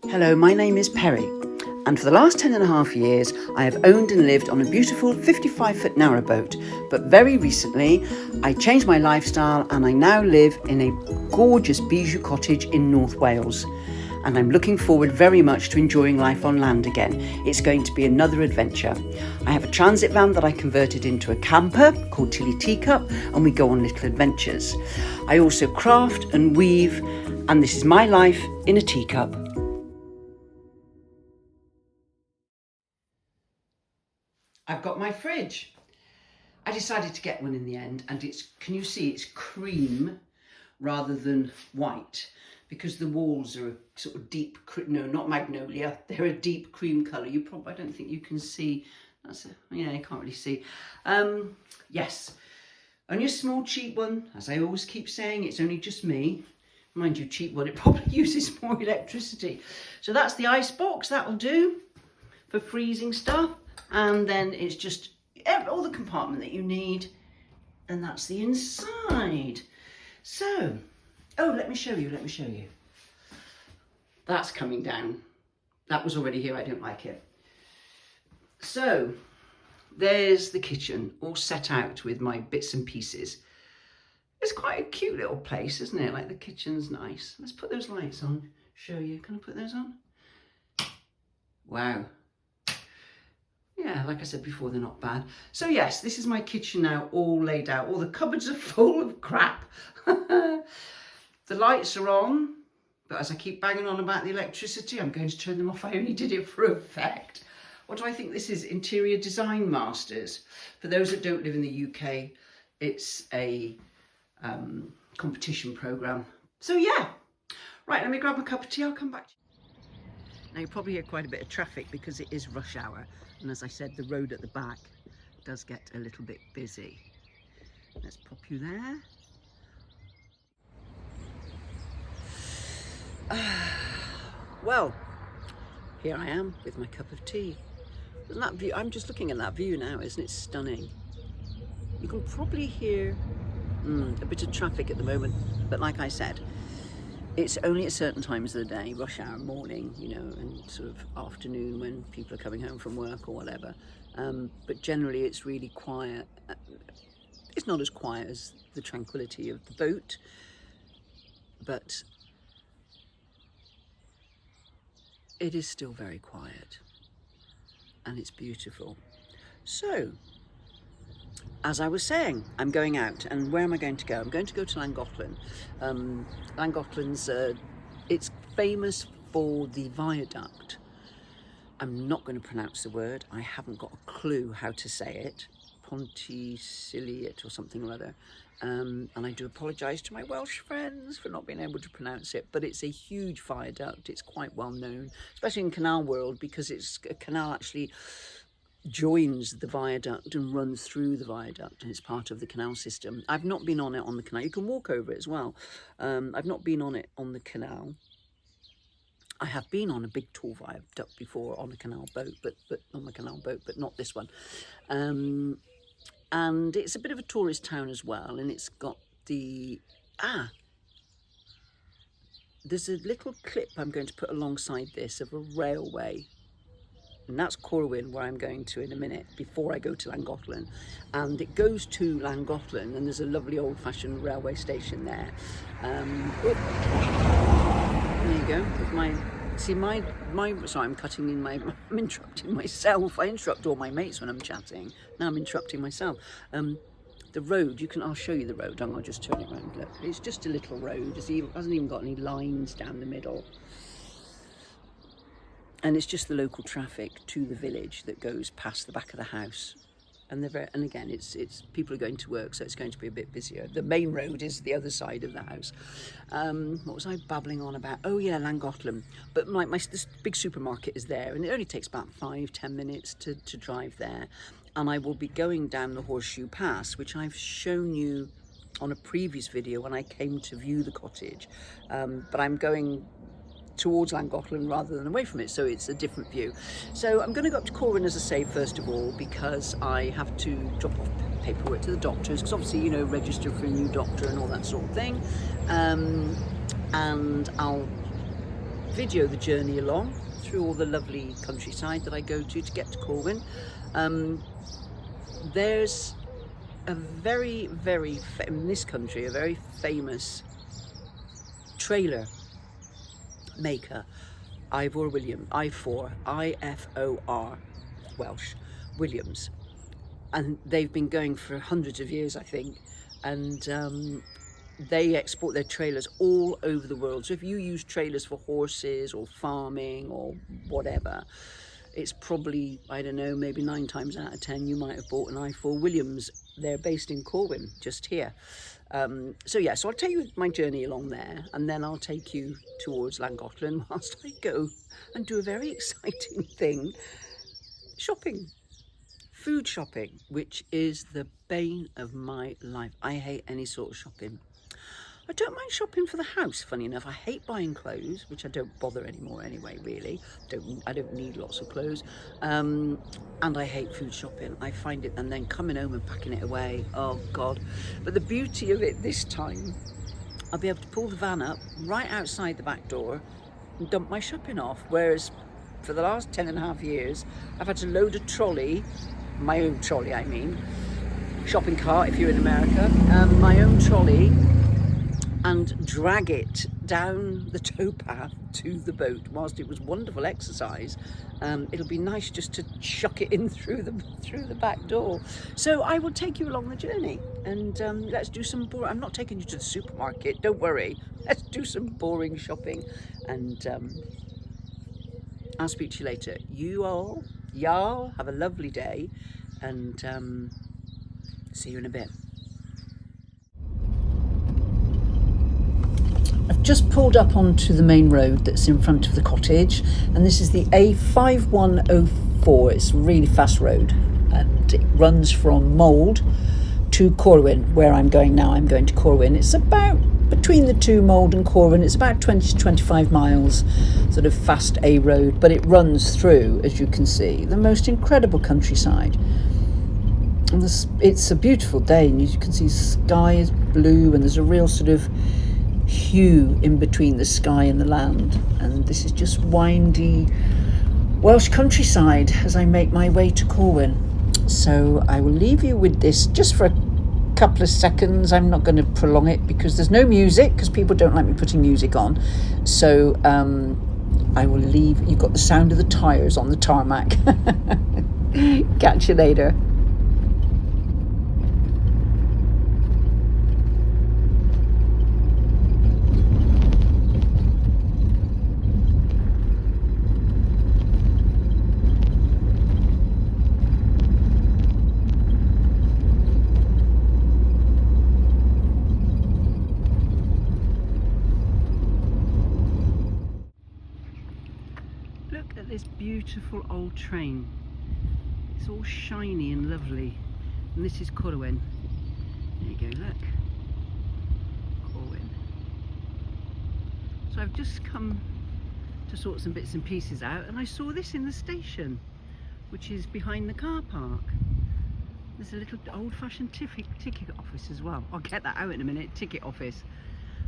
Hello, my name is Perry, and for the last 10.5 years I have owned and lived on a beautiful 55-foot narrowboat, but very recently I changed my lifestyle and I now live in a gorgeous bijou cottage in North Wales, and I'm looking forward very much to enjoying life on land again. It's going to be another adventure. I have a transit van that I converted into a camper called Tilly Teacup, and we go on little adventures. I also craft and weave, and this is my life in a teacup. I've got my fridge. I decided to get one in the end, and can you see it's cream rather than white, because the walls are a sort of deep, no, not magnolia, they're a deep cream colour. I don't think you can see, yeah, you can't really see. Yes, only a small cheap one, as I always keep saying, it's only just me. Mind you, cheap one, it probably uses more electricity. So that's the ice box, that'll do for freezing stuff. And then it's just all the compartment that you need, and that's the inside. So, oh, let me show you. That's coming down. That was already here, I don't like it. So, there's the kitchen, all set out with my bits and pieces. It's quite a cute little place, isn't it? Like, the kitchen's nice. Let's put those lights on, show you. Can I put those on? Wow. Yeah, like I said before, they're not bad. So yes, this is my kitchen now, all laid out. All the cupboards are full of crap. The lights are on, but as I keep banging on about the electricity, I'm going to turn them off. I only did it for effect. What do I think this is? Interior Design Masters. For those that don't live in the UK, it's a competition programme. So yeah, right, let me grab a cup of tea, I'll come back to you. Now, you probably hear quite a bit of traffic because it is rush hour. And as I said, the road at the back does get a little bit busy. Let's pop you there. Well, here I am with my cup of tea. Isn't that view? I'm just looking at that view now, isn't it stunning? You can probably hear a bit of traffic at the moment, but like I said, it's only at certain times of the day, rush hour, morning, you know, and sort of afternoon when people are coming home from work or whatever. But generally it's really quiet. It's not as quiet as the tranquility of the boat, but it is still very quiet and it's beautiful. So, as I was saying, I'm going out, and where am I going to go? I'm going to go to Llangollen. Llangollen's, it's famous for the viaduct. I'm not going to pronounce the word. I haven't got a clue how to say it. Ponticiliate or something or other. And I do apologise to my Welsh friends for not being able to pronounce it, but it's a huge viaduct. It's quite well known, especially in canal world, because it's a canal actually joins the viaduct and runs through the viaduct, and it's part of the canal system. I've not been on it on the canal. You can walk over it as well. I've not been on it on the canal. I have been on a big tall viaduct before on a canal boat, but on the canal boat, but not this one. And it's a bit of a tourist town as well, and it's got the there's a little clip I'm going to put alongside this of a railway. And that's Corwin, where I'm going to in a minute, before I go to Llangollen. And it goes to Llangollen, and there's a lovely old-fashioned railway station there. There you go. With sorry, I'm cutting in I'm interrupting myself. I interrupt all my mates when I'm chatting. Now I'm interrupting myself. The road, I'll show you the road. I'll just turn it around. Look, it's just a little road. It hasn't even got any lines down the middle. And it's just the local traffic to the village that goes past the back of the house. And again, it's people are going to work, so it's going to be a bit busier. The main road is the other side of the house. What was I babbling on about? Oh yeah, Llangollen. But this big supermarket is there, and it only takes about 5-10 minutes to drive there. And I will be going down the Horseshoe Pass, which I've shown you on a previous video when I came to view the cottage. But I'm going towards Llangollen rather than away from it, so it's a different view. So I'm going to go up to Corwin, as I say, first of all, because I have to drop off paperwork to the doctors, because obviously, you know, register for a new doctor and all that sort of thing. And I'll video the journey along through all the lovely countryside that I go to get to Corwin. There's a in this country, a very famous trailer maker, Ifor, I-F-O-R, Welsh, Williams. And they've been going for hundreds of years, I think. And they export their trailers all over the world. So if you use trailers for horses or farming or whatever, it's probably, I don't know, maybe 9 times out of 10 you might have bought an Ifor Williams. They're based in Corwin, just here. So I'll tell you my journey along there, and then I'll take you towards Llangollen whilst I go and do a very exciting thing, shopping. Food shopping, which is the bane of my life. I hate any sort of shopping. I don't mind shopping for the house, funny enough. I hate buying clothes, which I don't bother anymore anyway, really. I don't need lots of clothes. And I hate food shopping. I find it, and then coming home and packing it away, oh God. But the beauty of it this time, I'll be able to pull the van up right outside the back door and dump my shopping off. Whereas for the last 10.5 years, I've had to load a trolley, my own trolley I mean, shopping cart if you're in America, my own trolley, and drag it down the towpath to the boat. Whilst it was wonderful exercise, it'll be nice just to chuck it in through the back door. So I will take you along the journey, and let's do some boring. I'm not taking you to the supermarket, don't worry. Let's do some boring shopping, and I'll speak to you later. Y'all have a lovely day, and see you in a bit. I've just pulled up onto the main road that's in front of the cottage, and this is the A5104. It's a really fast road, and it runs from Mould to Corwin, where I'm going now. I'm going to Corwin. It's about, between the two, Mould and Corwin, it's about 20 to 25 miles, sort of fast A road, but it runs through, as you can see, the most incredible countryside. And it's a beautiful day, and you can see the sky is blue, and there's a real sort of hue in between the sky and the land, and this is just windy Welsh countryside as I make my way to Corwin. So I will leave you with this just for a couple of seconds. I'm not going to prolong it because there's no music, because people don't like me putting music on. So I will leave. You've got the sound of the tyres on the tarmac. Catch you later. This beautiful old train. It's all shiny and lovely, and this is Corwen. There you go, look, Corwin. So I've just come to sort some bits and pieces out, and I saw this in the station, which is behind the car park. There's a little old-fashioned ticket office as well. I'll get that out in a minute. Ticket office.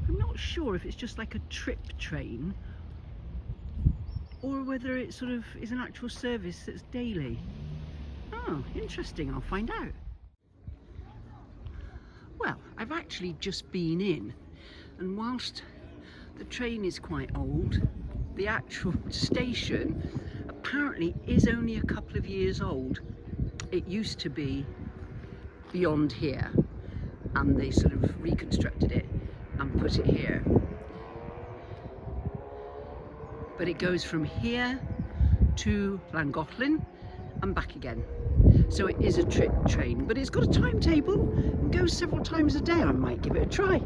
I'm not sure if it's just like a trip train, or whether it sort of is an actual service that's daily. Oh, interesting, I'll find out. Well, I've actually just been in, and whilst the train is quite old, the actual station apparently is only a couple of years old. It used to be beyond here, and they sort of reconstructed it and put it here. But it goes from here to Llangollen and back again. So it is a trip train, but it's got a timetable and goes several times a day. I might give it a try.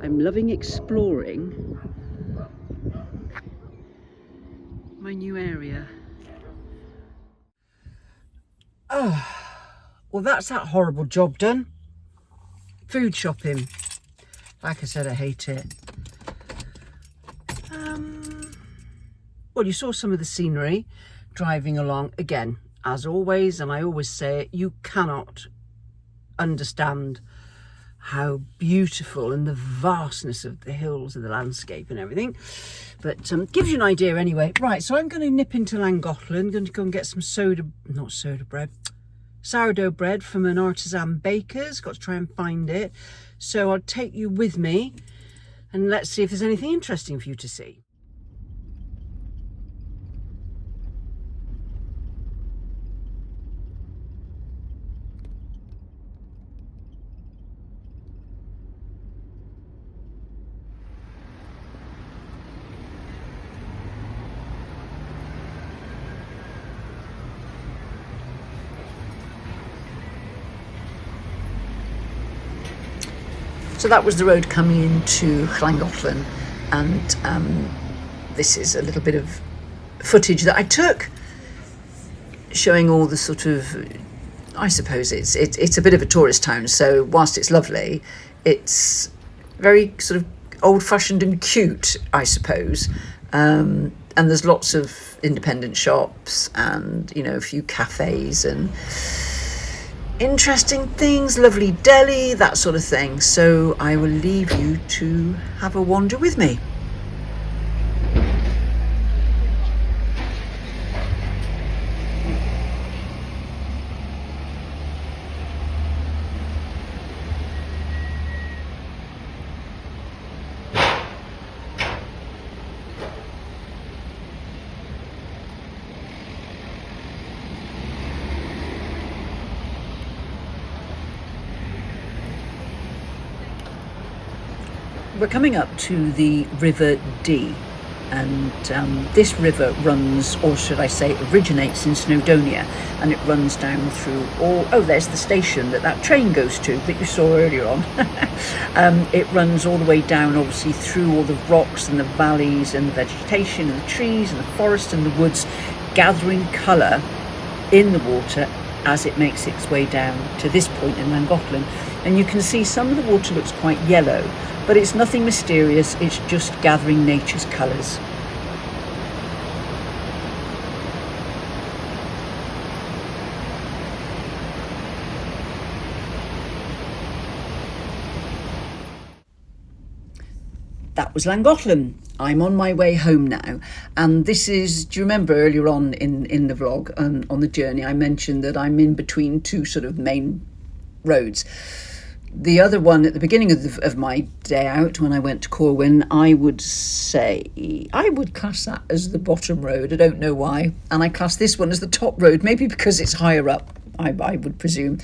I'm loving exploring my new area. Oh, well, that's that horrible job done. Food shopping. Like I said, I hate it. Well, you saw some of the scenery driving along. Again, as always, and I always say it, you cannot understand how beautiful, and the vastness of the hills and the landscape and everything. But gives you an idea anyway. Right, so I'm going to nip into Llangollen, going to go and get some sourdough bread from an artisan baker's. Got to try and find it. So I'll take you with me and let's see if there's anything interesting for you to see. So that was the road coming into Llangollen, and this is a little bit of footage that I took showing all the sort of, I suppose it's a bit of a tourist town, so whilst it's lovely, it's very sort of old-fashioned and cute, I suppose, and there's lots of independent shops and, you know, a few cafes and interesting things, lovely deli, that sort of thing. So I will leave you to have a wander with me. We're coming up to the River Dee, and this river runs, or should I say originates in Snowdonia, and it runs down through there's the station that train goes to that you saw earlier on. It runs all the way down, obviously, through all the rocks and the valleys and the vegetation and the trees and the forest and the woods, gathering colour in the water as it makes its way down to this point in Llangollen. And you can see some of the water looks quite yellow, but it's nothing mysterious, it's just gathering nature's colours. That was Llangollen. I'm on my way home now, and this is, do you remember earlier on in the vlog on the journey I mentioned that I'm in between two sort of main roads. The other one at the beginning of my day out when I went to Corwin, I would class that as the bottom road. I don't know why. And I class this one as the top road, maybe because it's higher up, I would presume.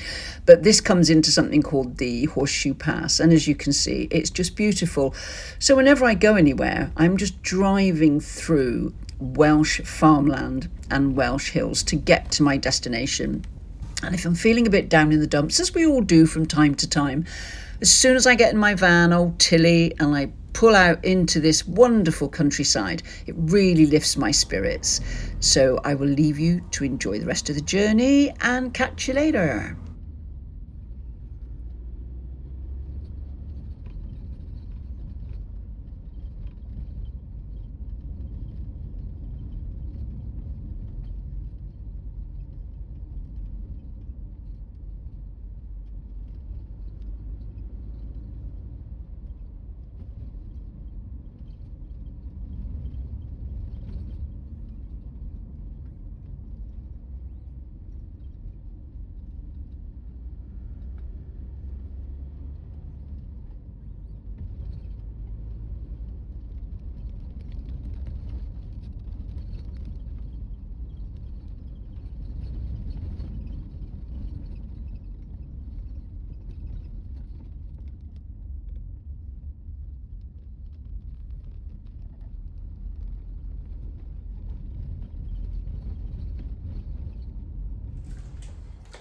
But this comes into something called the Horseshoe Pass. And as you can see, it's just beautiful. So whenever I go anywhere, I'm just driving through Welsh farmland and Welsh hills to get to my destination. And if I'm feeling a bit down in the dumps, as we all do from time to time, as soon as I get in my van, old Tilly, and I pull out into this wonderful countryside, it really lifts my spirits. So I will leave you to enjoy the rest of the journey and catch you later.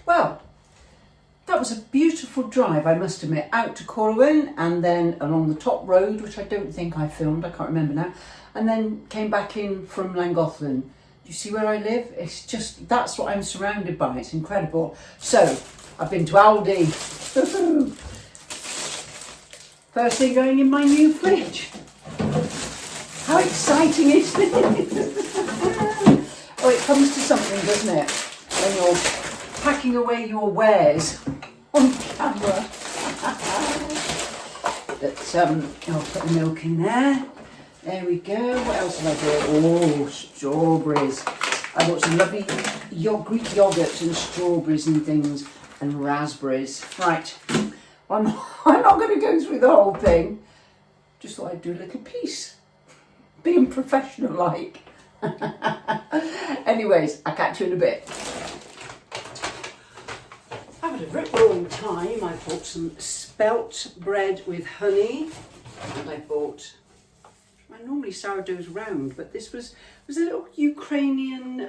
Well, that was a beautiful drive, I must admit, out to Corwin and then along the top road, which I don't think I filmed, I can't remember now, and then came back in from Llangollen. Do you see where I live? It's just, that's what I'm surrounded by, it's incredible. So, I've been to Aldi. First thing going in my new fridge. How exciting is this? Oh, it comes to something, doesn't it? When you're packing away your wares on camera. But I'll put the milk in there. There we go. What else have I bought? Oh, strawberries. I bought some lovely Greek yogurt and strawberries and things and raspberries. Right, I'm not going to go through the whole thing. Just thought I'd do a little piece. Being professional like. Anyways, I'll catch you in a bit. I've had a rip roaring time. I bought some spelt bread with honey, and I bought, normally sourdough's round, but this was a little Ukrainian,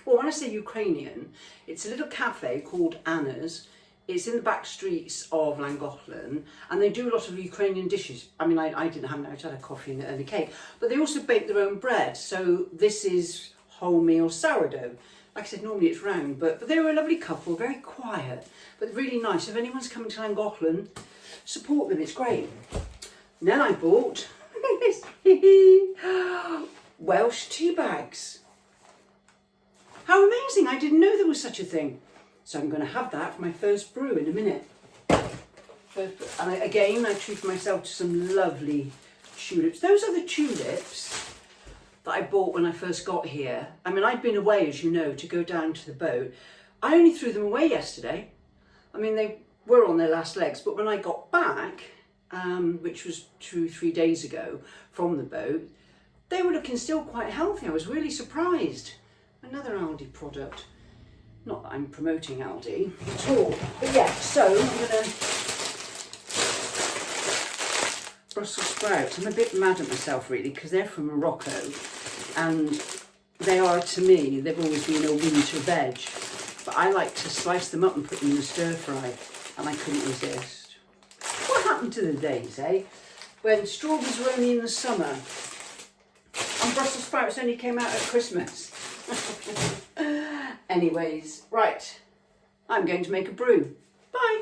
well, when I say Ukrainian, it's a little cafe called Anna's. It's in the back streets of Llangollen, and they do a lot of Ukrainian dishes. I mean, I didn't have I had a coffee and a cake, but they also bake their own bread. So this is wholemeal sourdough. Like I said, normally it's round, but they were a lovely couple, very quiet, but really nice. If anyone's coming to Llangollen, support them, it's great. And then I bought Welsh tea bags. How amazing, I didn't know there was such a thing. So I'm going to have that for my first brew in a minute. And again, I treated myself to some lovely tulips. Those are the tulips that I bought when I first got here. I mean, I'd been away, as you know, to go down to the boat. I only threw them away yesterday. I mean, they were on their last legs, but when I got back, which was 2-3 days ago from the boat, they were looking still quite healthy. I was really surprised. Another Aldi product. Not that I'm promoting Aldi at all, but yeah, so I'm going to Brussels sprouts. I'm a bit mad at myself really, because they're from Morocco, and they are, to me, they've always been a winter veg, but I like to slice them up and put them in a stir fry, and I couldn't resist. What happened to the days, eh, when strawberries were only in the summer and Brussels sprouts only came out at Christmas? Anyways, right, I'm going to make a brew. Bye.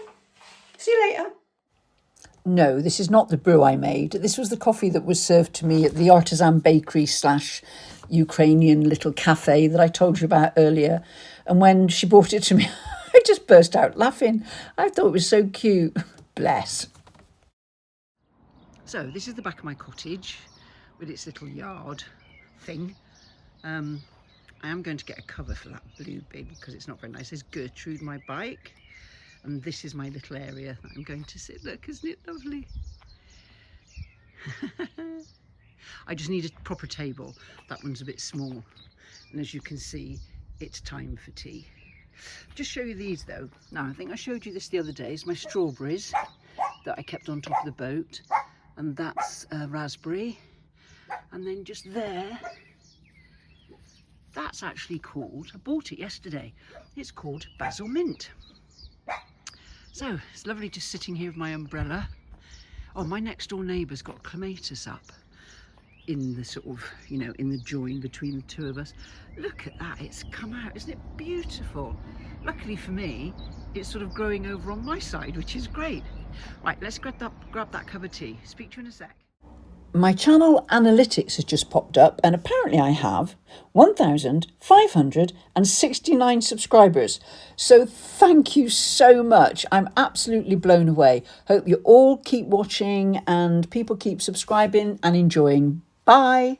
See you later. No, this is not the brew I made. This was the coffee that was served to me at the artisan bakery / Ukrainian little cafe that I told you about earlier. And when she brought it to me, I just burst out laughing. I thought it was so cute. Bless. So this is the back of my cottage with its little yard thing. I am going to get a cover for that blue bin because it's not very nice. There's Gertrude, my bike, and this is my little area that I'm going to sit. Look, isn't it lovely? I just need a proper table. That one's a bit small. And as you can see, it's time for tea. Just show you these though. Now, I think I showed you this the other day. It's my strawberries that I kept on top of the boat. And that's raspberry. And then just there, that's actually called, I bought it yesterday, it's called basil mint. So it's lovely just sitting here with my umbrella. Oh, my next door neighbour's got clematis up in the sort of, you know, in the join between the two of us. Look at that, it's come out, isn't it beautiful? Luckily for me, it's sort of growing over on my side, which is great. Right, let's grab that cup of tea. Speak to you in a sec. My channel analytics has just popped up, and apparently I have 1,569 subscribers. So thank you so much. I'm absolutely blown away. Hope you all keep watching and people keep subscribing and enjoying. Bye.